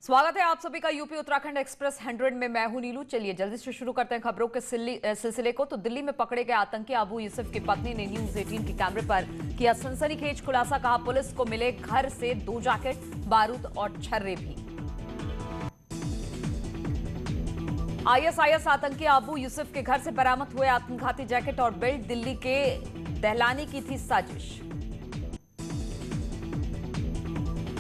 स्वागत है आप सभी का यूपी उत्तराखंड एक्सप्रेस 100 में। मैं हूं नीलू। चलिए जल्दी से शुरू करते हैं खबरों के सिलसिले को। तो दिल्ली में पकड़े गए आतंकी अबू यूसुफ की पत्नी ने न्यूज 18 के कैमरे पर किया सनसनीखेज खुलासा। कहा पुलिस को मिले घर से 2 जैकेट, बारूद और छर्रे भी। आईएसआईएस आतंकी अबू यूसुफ के घर से बरामद हुए आत्मघाती जैकेट और बेल्ट। दिल्ली के दहलानी की थी साजिश।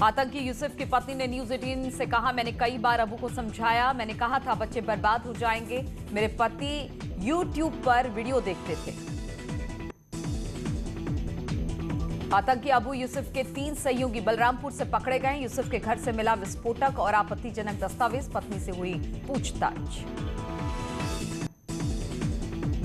आतंकी यूसुफ की पत्नी ने न्यूज 18 से कहा, मैंने कई बार अबू को समझाया, मैंने कहा था बच्चे बर्बाद हो जाएंगे। मेरे पति यूट्यूब पर वीडियो देखते थे। आतंकी अबू यूसुफ के 3 सहयोगी बलरामपुर से पकड़े गए। यूसुफ के घर से मिला विस्फोटक और आपत्तिजनक दस्तावेज। पत्नी से हुई पूछताछ।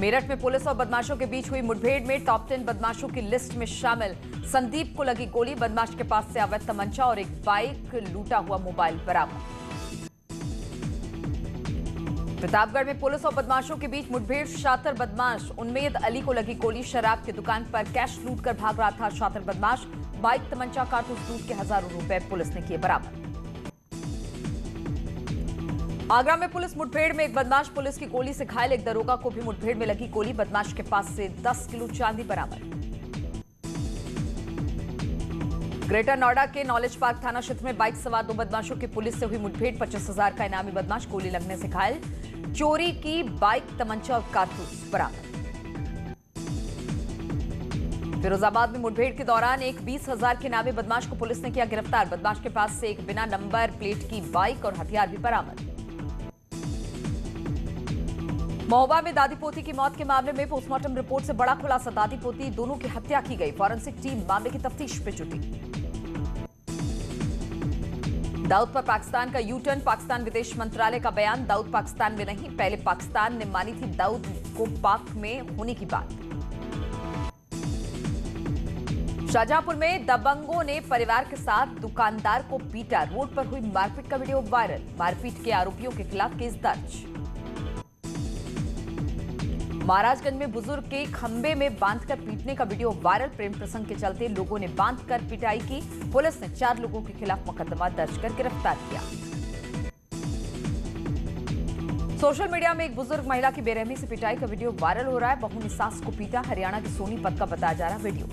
मेरठ में पुलिस और बदमाशों के बीच हुई मुठभेड़ में टॉप 10 बदमाशों की लिस्ट में शामिल संदीप को लगी गोली। बदमाश के पास से अवैध तमंचा और एक बाइक, लूटा हुआ मोबाइल बरामद। प्रतापगढ़ में पुलिस और बदमाशों के बीच मुठभेड़। शातिर बदमाश उम्मेद अली को लगी गोली। शराब की दुकान पर कैश लूट कर भाग रहा था शातिर बदमाश। बाइक, तमंचा, कारतूस लूट के हजारों रुपए पुलिस ने किए बरामद। आगरा में पुलिस मुठभेड़ में एक बदमाश पुलिस की गोली से घायल। एक दरोगा को भी मुठभेड़ में लगी गोली। बदमाश के पास से 10 किलो चांदी बरामद। ग्रेटर नोएडा के नॉलेज पार्क थाना क्षेत्र में बाइक सवार 2 बदमाशों की पुलिस से हुई मुठभेड़। 25,000 का इनामी बदमाश गोली लगने से घायल। चोरी की बाइक, तमंचा और कारतूस बरामद। फिरोजाबाद में मुठभेड़ के दौरान एक 20,000 के इनामी बदमाश को पुलिस ने किया गिरफ्तार। बदमाश के पास से एक बिना नंबर प्लेट की बाइक और हथियार भी बरामद। महोबा में दादी पोती की मौत के मामले में पोस्टमार्टम रिपोर्ट से बड़ा खुलासा। दादी पोती दोनों की हत्या की गई। फॉरेंसिक टीम मामले की तफ्तीश पे जुटी। दाऊद पर पाकिस्तान का यू टर्न। पाकिस्तान विदेश मंत्रालय का बयान, दाऊद पाकिस्तान में नहीं, पहले पाकिस्तान ने मानी थी दाऊद को पाक में होने की बात। शाहजहांपुर में दबंगों ने परिवार के साथ दुकानदार को पीटा। रोड पर हुई मारपीट का वीडियो वायरल। मारपीट के आरोपियों के खिलाफ केस दर्ज। महाराजगंज में बुजुर्ग के खंबे में बांधकर पीटने का वीडियो वायरल। प्रेम प्रसंग के चलते लोगों ने बांधकर पिटाई की। पुलिस ने 4 लोगों के खिलाफ मुकदमा दर्ज कर गिरफ्तार किया। सोशल मीडिया में एक बुजुर्ग महिला की बेरहमी से पिटाई का वीडियो वायरल हो रहा है। बहू ने सास को पीटा। हरियाणा के सोनीपत का बताया जा रहा वीडियो।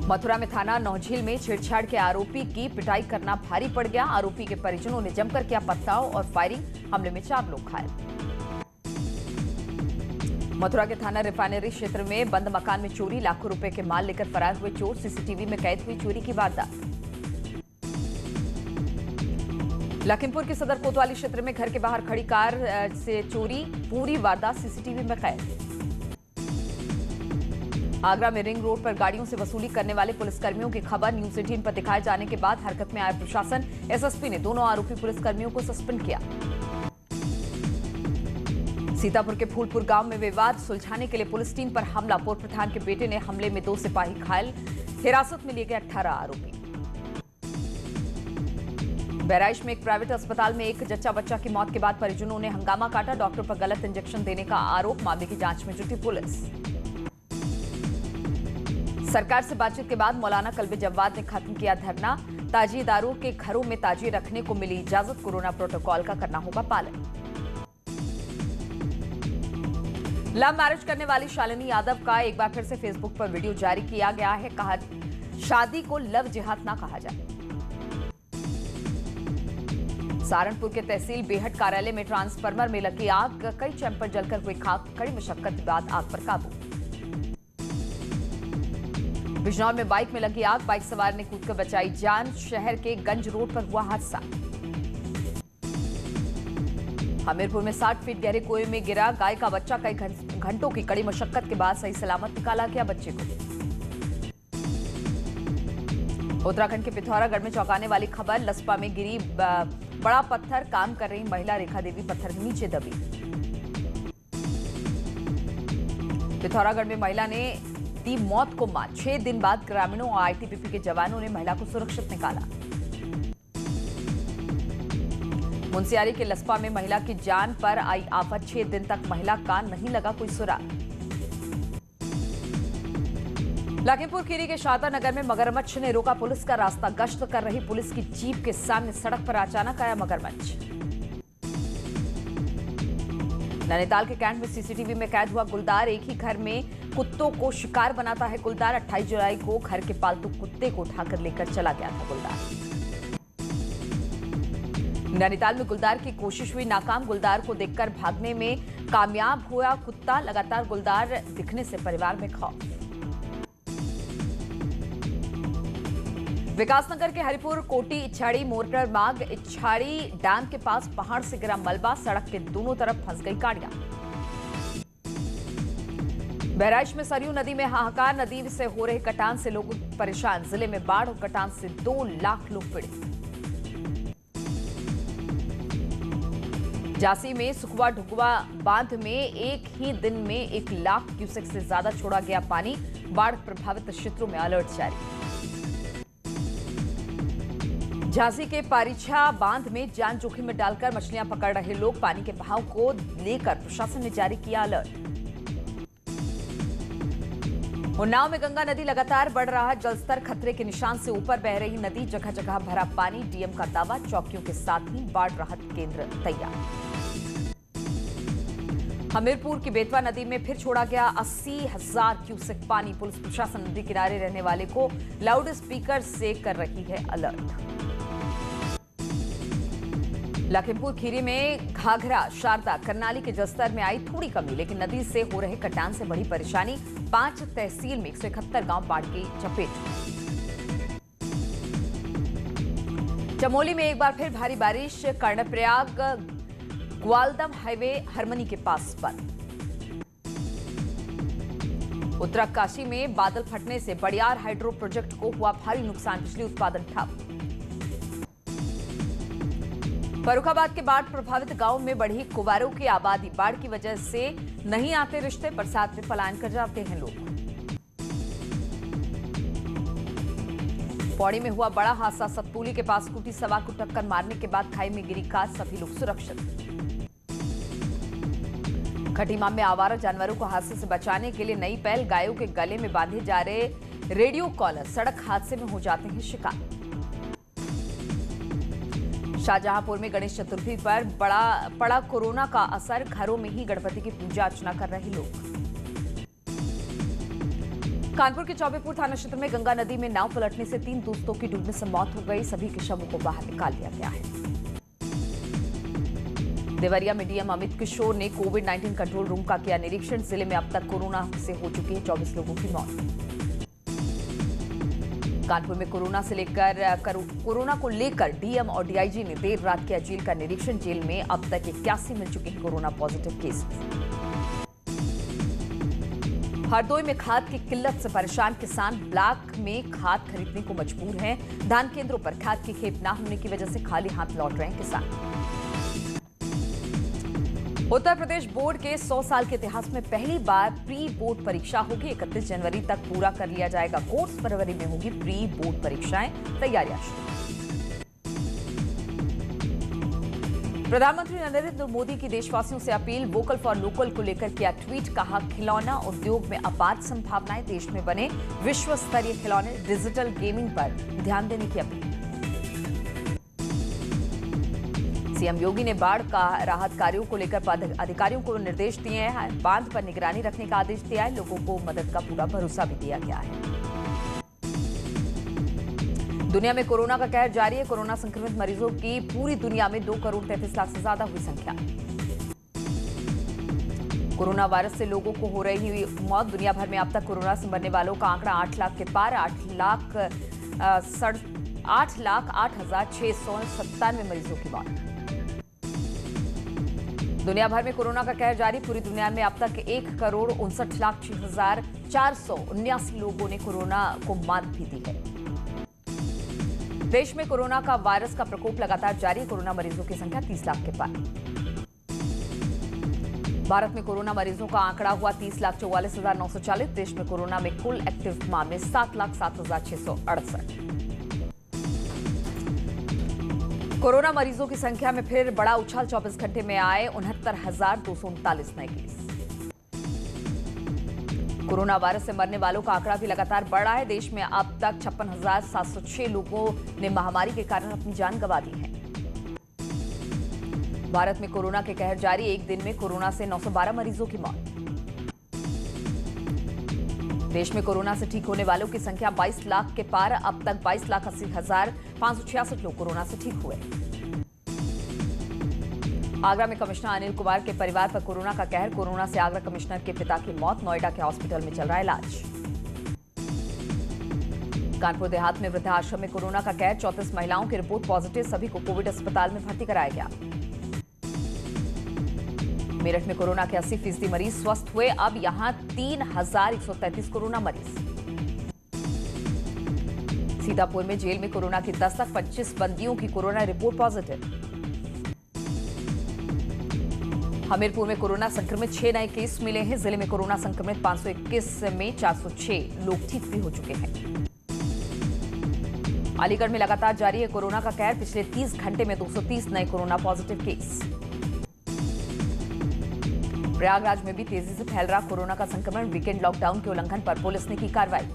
मथुरा में थाना नौझील में छेड़छाड़ के आरोपी की पिटाई करना भारी पड़ गया। आरोपी के परिजनों ने जमकर किया पथराव और फायरिंग। हमले में 4 लोग घायल। मथुरा के थाना रिफाइनरी क्षेत्र में बंद मकान में चोरी। लाखों रुपए के माल लेकर फरार हुए चोर। सीसीटीवी में कैद हुई चोरी की वारदात। लखीमपुर के सदर कोतवाली क्षेत्र में घर के बाहर खड़ी कार से चोरी। पूरी वारदात सीसीटीवी में कैद। आगरा में रिंग रोड पर गाड़ियों से वसूली करने वाले पुलिसकर्मियों की खबर न्यूज 18 पर दिखाए जाने के बाद हरकत में आया प्रशासन। एसएसपी ने दोनों आरोपी पुलिसकर्मियों को सस्पेंड किया। सीतापुर के फूलपुर गांव में विवाद सुलझाने के लिए पुलिस टीम पर हमला। पूर्व प्रधान के बेटे ने हमले में 2 सिपाही घायल। हिरासत में लिए गए 18 आरोपी। बहराइच में एक प्राइवेट अस्पताल में एक जच्चा बच्चा की मौत के बाद परिजनों ने हंगामा काटा। डॉक्टर पर गलत इंजेक्शन देने का आरोप। मामले की जांच में जुटी पुलिस। सरकार से बातचीत के बाद मौलाना कल्बे जव्वाद ने खत्म किया धरना। ताजिएदारों के घरों में ताजिए रखने को मिली इजाजत। कोरोना प्रोटोकॉल का करना होगा पालन। लव मैरिज करने वाली शालिनी यादव का एक बार फिर से फेसबुक पर वीडियो जारी किया गया है। कहा, शादी को लव जिहाद ना कहा जाए। सहारनपुर के तहसील बेहट कार्यालय में ट्रांसफार्मर में लगी आग। कई चैंपर जलकर हुई खाक। कड़ी मशक्कत के बाद आग पर काबू। बिजनौर में बाइक में लगी आग। बाइक सवार ने कूदकर बचाई जान। शहर के गंज रोड पर हुआ हादसा। हमीरपुर में 60 फीट गहरे कुएं में गिरा गाय का बच्चा। कई घंटों की कड़ी मशक्कत के बाद सही सलामत निकाला गया बच्चे को। उत्तराखंड के पिथौरागढ़ में चौंकाने वाली खबर। लसपा में गिरी बड़ा पत्थर। काम कर रही महिला रेखा देवी पत्थर के नीचे दबी। पिथौरागढ़ में महिला ने दी मौत को मात। 6 दिन बाद ग्रामीणों और आईटीबीपी के जवानों ने महिला को सुरक्षित निकाला। मुंसियारी के लसपा में महिला की जान पर आई आफत। 6 दिन तक महिला का नहीं लगा कोई सुराग। लखीमपुर खीरी के शारदा नगर में मगरमच्छ ने रोका पुलिस का रास्ता। गश्त कर रही पुलिस की जीप के सामने सड़क पर अचानक आया मगरमच्छ। नैनीताल के कैंट में सीसीटीवी में कैद हुआ गुलदार। एक ही घर में कुत्तों को शिकार बनाता है गुलदार। 28 जुलाई को घर के पालतू कुत्ते को उठाकर लेकर चला गया था गुलदार। नैनीताल में गुलदार की कोशिश हुई नाकाम। गुलदार को देखकर भागने में कामयाब हुआ कुत्ता। लगातार गुलदार दिखने से परिवार में खौफ। विकासनगर के हरिपुर कोटी इच्छाड़ी मोटर मार्ग इच्छाड़ी डैम के पास पहाड़ से गिरा मलबा। सड़क के दोनों तरफ फंस गई गाड़ियां। बहराइच में सरयू नदी में हाहाकार। नदी से हो रहे कटान से लोग परेशान। जिले में बाढ़ और कटान से 2 लाख लोग पीड़ित। झांसी में सुखवा ढुकवा बांध में एक ही दिन में 1 लाख क्यूसेक से ज्यादा छोड़ा गया पानी। बाढ़ प्रभावित क्षेत्रों में अलर्ट जारी। झांसी के पारिछा बांध में जान जोखिम में डालकर मछलियां पकड़ रहे लोग। पानी के बहाव को लेकर प्रशासन ने जारी किया अलर्ट। उन्नाव में गंगा नदी लगातार बढ़ रहा। जलस्तर खतरे के निशान से ऊपर बह रही नदी। जगह जगह भरा पानी। डीएम का दावा। चौकियों के साथ ही बाढ़ राहत केंद्र तैयार। हमीरपुर की बेतवा नदी में फिर छोड़ा गया 80,000 क्यूसेक पानी। पुलिस प्रशासन नदी किनारे रहने वाले को लाउड स्पीकर से कर रही है अलर्ट। लखीमपुर खीरी में घाघरा शारदा करनाली के जलस्तर में आई थोड़ी कमी, लेकिन नदी से हो रहे कटान से बड़ी परेशानी। 5 तहसील में 171 गांव बाढ़ की चपेट। चमोली में एक बार फिर भारी बारिश। कर्णप्रयाग ग्वालदम हाईवे हरमनी के पास बंद। उत्तरकाशी में बादल फटने से बड़ियार हाइड्रो प्रोजेक्ट को हुआ भारी नुकसान। बिजली उत्पादन ठप। फर्रुखाबाद के बाढ़ प्रभावित गांव में बढ़ी कुंवारों की आबादी। बाढ़ की वजह से नहीं आते रिश्ते। बरसात में पलायन कर जाते हैं लोग। पौड़ी में हुआ बड़ा हादसा। सतपुली के पास स्कूटी सवार को टक्कर मारने के बाद खाई में गिरी कार। सभी लोग सुरक्षित। खटीमा में आवारा जानवरों को हादसे से बचाने के लिए नई पहल। गायों के गले में बांधे जा रहे रेडियो कॉलर सड़क हादसे में हो जाते हैं शिकार। शाहजहांपुर में गणेश चतुर्थी पर पड़ा कोरोना का असर। घरों में ही गणपति की पूजा अर्चना कर रहे लोग। कानपुर के चौबेपुर थाना क्षेत्र में गंगा नदी में नाव पलटने से 3 दोस्तों की डूबने से मौत हो गई। सभी के शवों को बाहर निकाल लिया गया है। देवरिया में डीएम अमित किशोर ने कोविड-19 कंट्रोल रूम का किया निरीक्षण। जिले में अब तक कोरोना से हो चुकी है 24 लोगों की मौत। कानपुर में कोरोना को लेकर डीएम और डीआईजी ने देर रात किया जेल का निरीक्षण। जेल में अब तक 81 मिल चुके हैं कोरोना पॉजिटिव केसेस। हरदोई में खाद की किल्लत से परेशान किसान। ब्लॉक में खाद खरीदने को मजबूर हैं। धान केंद्रों पर खाद की खेप न होने की वजह से खाली हाथ लौट रहे हैं किसान। उत्तर प्रदेश बोर्ड के 100 साल के इतिहास में पहली बार प्री बोर्ड परीक्षा होगी। 31 जनवरी तक पूरा कर लिया जाएगा कोर्स। फरवरी में होगी प्री बोर्ड परीक्षाएं। तैयारियां शुरू। प्रधानमंत्री नरेंद्र मोदी की देशवासियों से अपील। वोकल फॉर लोकल को लेकर किया ट्वीट। कहा खिलौना उद्योग में अपार संभावनाएं। देश में बने विश्व स्तरीय खिलौने। डिजिटल गेमिंग पर ध्यान देने की अपील। सीएम योगी ने बाढ़ का राहत कार्यों को लेकर अधिकारियों को निर्देश दिए हैं। बांध पर निगरानी रखने का आदेश दिया है। लोगों को मदद का पूरा भरोसा भी दिया गया है। दुनिया में कोरोना का कहर जारी है। कोरोना संक्रमित मरीजों की पूरी दुनिया में 2 करोड़ 33 लाख से ज्यादा हुई संख्या। कोरोना वायरस से लोगों को हो रही हुई मौत। दुनिया भर में अब तक कोरोना से मरने वालों का आंकड़ा 8 लाख के पार। 8,08,697 मरीजों की मौत। दुनिया भर में कोरोना का कहर जारी। पूरी दुनिया में अब तक 1,59,06,479 लोगों ने कोरोना को मात भी दी है। देश में कोरोना का वायरस का प्रकोप लगातार जारी। कोरोना मरीजों की संख्या 30 लाख के पार। भारत में कोरोना मरीजों का आंकड़ा हुआ 30,44,940। देश में कोरोना में कुल एक्टिव मामले 7,07,668। कोरोना मरीजों की संख्या में फिर बड़ा उछाल। 24 घंटे में आए 69,239 नए केस। कोरोना वायरस से मरने वालों का आंकड़ा भी लगातार बढ़ रहा है। देश में अब तक 56,706 लोगों ने महामारी के कारण अपनी जान गंवा दी है। भारत में कोरोना के कहर जारी, एक दिन में कोरोना से 912 मरीजों की मौत। देश में कोरोना से ठीक होने वालों की संख्या 22 लाख के पार, अब तक 22,80,566 लोग कोरोना से ठीक हुए। आगरा में कमिश्नर अनिल कुमार के परिवार पर कोरोना का कहर, कोरोना से आगरा कमिश्नर के पिता की मौत, नोएडा के हॉस्पिटल में चल रहा है इलाज। कानपुर देहात में वृद्धाश्रम में कोरोना का कहर, 34 महिलाओं की रिपोर्ट पॉजिटिव, सभी को कोविड अस्पताल में भर्ती कराया गया। मेरठ में कोरोना के 80% मरीज स्वस्थ हुए, अब यहां 3,133 कोरोना मरीज। सीतापुर में जेल में कोरोना की दस्तक, 25 बंदियों की कोरोना रिपोर्ट पॉजिटिव। हमीरपुर में कोरोना संक्रमित 6 नए केस मिले हैं। जिले में कोरोना संक्रमित 521 में 406 लोग ठीक भी हो चुके हैं। अलीगढ़ में लगातार जारी है कोरोना का कहर, पिछले 30 घंटे में 230 नए कोरोना पॉजिटिव केस। प्रयागराज में भी तेजी से फैल रहा कोरोना का संक्रमण, वीकेंड लॉकडाउन के उल्लंघन पर पुलिस ने की कार्रवाई।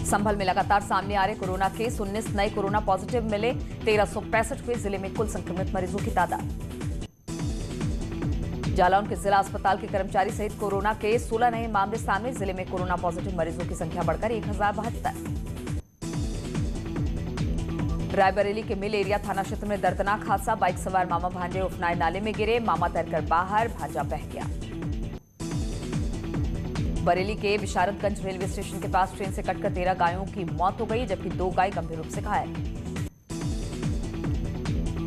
संभल में लगातार सामने आ रहे कोरोना केस, 19 नए कोरोना पॉजिटिव मिले, 1365 हुए जिले में कुल संक्रमित मरीजों की तादाद। जालौन के जिला अस्पताल के कर्मचारी सहित कोरोना के 16 नए मामले सामने, जिले में कोरोना पॉजिटिव मरीजों की संख्या बढ़कर 1072। रायबरेली के मिल एरिया थाना क्षेत्र में दर्दनाक हादसा, बाइक सवार मामा भांजे उफनाए नाले में गिरे, मामा तैरकर बाहर, भांजा बह गया। बरेली के विशारदगंज रेलवे स्टेशन के पास ट्रेन से कटकर 13 गायों की मौत हो गई, जबकि 2 गाय गंभीर रूप से घायल।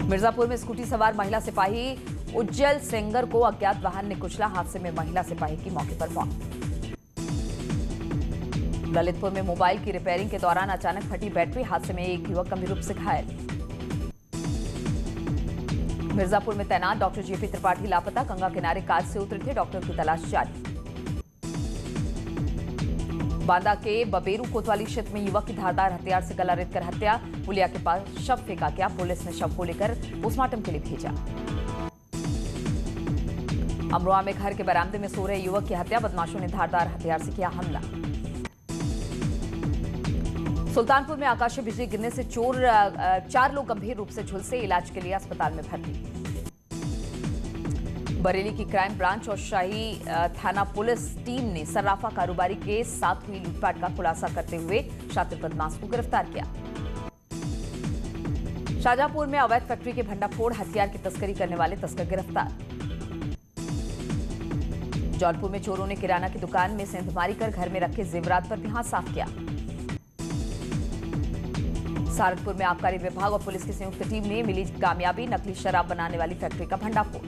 मिर्जापुर में स्कूटी सवार महिला सिपाही उज्जैल सेंगर को अज्ञात वाहन ने कुचला, हादसे में महिला सिपाही की मौके पर मौत। ललितपुर में मोबाइल की रिपेयरिंग के दौरान अचानक फटी बैटरी, हादसे में एक युवक गंभीर रूप से घायल। मिर्जापुर में तैनात डॉक्टर जेपी त्रिपाठी लापता, गंगा किनारे कार से उतरे थे, डॉक्टर की तलाश जारी। बांदा के बबेरू कोतवाली क्षेत्र में युवक की धारदार हथियार से गला रेतकर हत्या, पुलिया के पास शव फेंका गया, पुलिस ने शव को लेकर पोस्टमार्टम के लिए भेजा। अमरोहा में घर के बरामदे में सो रहे युवक की हत्या, बदमाशों ने धारदार हथियार से किया हमला। सुल्तानपुर में आकाशीय बिजली गिरने से 4 लोग गंभीर रूप से झुलसे, इलाज के लिए अस्पताल में भर्ती। बरेली की क्राइम ब्रांच और शाही थाना पुलिस टीम ने सर्राफा कारोबारी के साथ हुई लूटपाट का खुलासा करते हुए शातिर बदमाश को गिरफ्तार किया। शाहजहांपुर में अवैध फैक्ट्री के भंडाफोड़, हथियार की तस्करी करने वाले तस्कर गिरफ्तार। जौनपुर में चोरों ने किराना की दुकान में सेंधमारी कर घर में रखे जेवरात पर भी हाथ साफ किया। सहारनपुर में आबकारी विभाग और पुलिस की संयुक्त टीम ने मिली कामयाबी, नकली शराब बनाने वाली फैक्ट्री का भंडाफोड़।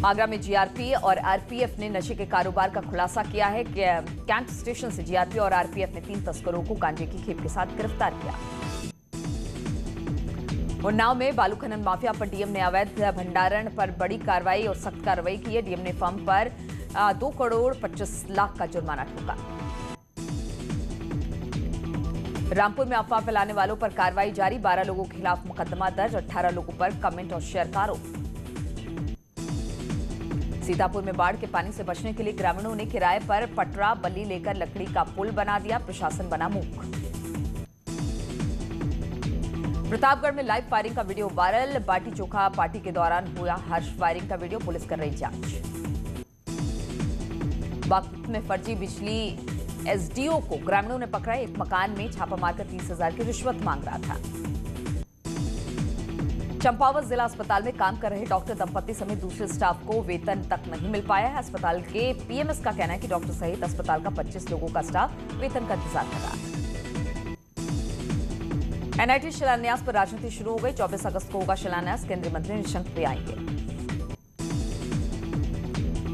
आगरा में जीआरपी और आरपीएफ ने नशे के कारोबार का खुलासा किया है। कैंट स्टेशन से जीआरपी और आरपीएफ ने 3 तस्करों को गांजे की खेप के साथ गिरफ्तार किया। उन्नाव में बालू खनन माफिया पर डीएम ने अवैध भंडारण पर बड़ी कार्रवाई और सख्त कार्रवाई की है। डीएम ने फर्म पर 2 करोड़ 25 लाख का जुर्माना ठोका। रामपुर में अफवाह फैलाने वालों पर कार्रवाई जारी, 12 लोगों के खिलाफ मुकदमा दर्ज, 18 लोगों पर कमेंट और शेयर का आरोप। सीतापुर में बाढ़ के पानी से बचने के लिए ग्रामीणों ने किराए पर पटरा बल्ली लेकर लकड़ी का पुल बना दिया, प्रशासन बना मूक। प्रतापगढ़ में लाइव फायरिंग का वीडियो वायरल, बाटी चोखा पार्टी के दौरान हुआ हर्ष फायरिंग का वीडियो, पुलिस कर रही जांच। बागपत में फर्जी बिजली एसडीओ को ग्रामीणों ने पकड़ा, एक मकान में छापा मारकर 30,000 की रिश्वत मांग रहा था। चंपावत जिला अस्पताल में काम कर रहे डॉक्टर दंपति समेत दूसरे स्टाफ को वेतन तक नहीं मिल पाया है। अस्पताल के पीएमएस का कहना है कि डॉक्टर सहित अस्पताल का 25 लोगों का स्टाफ वेतन का इंतजार कर रहा है। एनआईटी शिलान्यास पर राजनीति शुरू हो गई, 24 अगस्त को होगा शिलान्यास, केंद्रीय मंत्री निशंक भी आएंगे।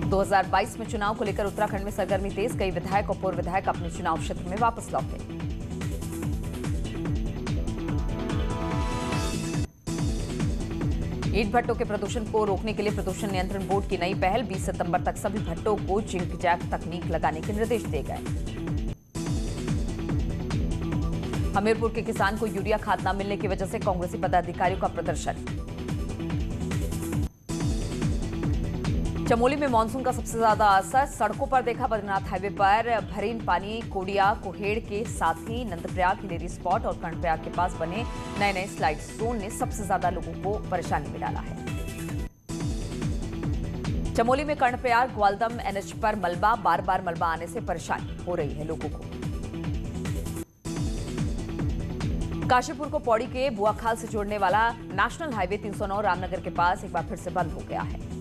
2022 में चुनाव को लेकर उत्तराखंड में सरगर्मी तेज, कई विधायक और पूर्व विधायक अपने चुनाव क्षेत्र में वापस लौटे। ईंट भट्टों के प्रदूषण को रोकने के लिए प्रदूषण नियंत्रण बोर्ड की नई पहल, 20 सितंबर तक सभी भट्टों को जिंक जैक तकनीक लगाने के निर्देश दिए गए। हमीरपुर के किसान को यूरिया खाद न मिलने की वजह से कांग्रेसी पदाधिकारियों का प्रदर्शन। चमोली में मानसून का सबसे ज्यादा असर, सड़कों पर देखा बद्रीनाथ हाईवे पर भरीन पानी, कोडिया कोहेड़ के साथ ही नंदप्रयाग हिलेरी स्पॉट और कर्णप्रयाग के पास बने नए नए स्लाइड जोन ने सबसे ज्यादा लोगों को परेशानी में डाला है। चमोली में कर्णप्रयाग ग्वालदम एनएच पर मलबा, बार बार मलबा आने से परेशानी हो रही है लोगों को। काशीपुर को पौड़ी के बुआखाल से जोड़ने वाला नेशनल हाईवे 309 रामनगर के पास एक बार फिर से बंद हो गया है।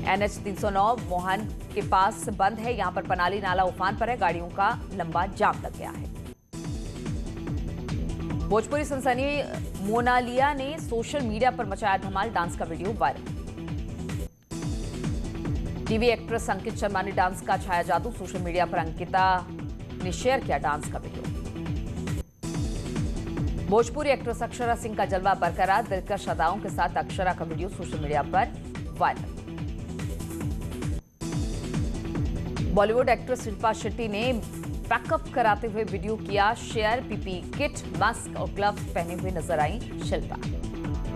एनएच 309 मोहन के पास बंद है। यहां पर पनाली नाला उफान पर है, गाड़ियों का लंबा जाम लग गया है। भोजपुरी सनसनी मोनालिया ने सोशल मीडिया पर मचाया धमाल, डांस का video viral. TV actress Ankit Sharma ने डांस का छाया जादू, सोशल मीडिया पर अंकिता ने शेयर किया डांस का वीडियो। भोजपुरी एक्ट्रेस अक्षरा सिंह का जलवा बरकरार, दिलकश अदाओं के साथ अक्षरा का वीडियो सोशल मीडिया पर वायरल। बॉलीवुड एक्ट्रेस शिल्पा शेट्टी ने पैकअप कराते हुए वीडियो किया शेयर, पीपी किट, मास्क और ग्लव्स पहने हुए नजर आई शिल्पा।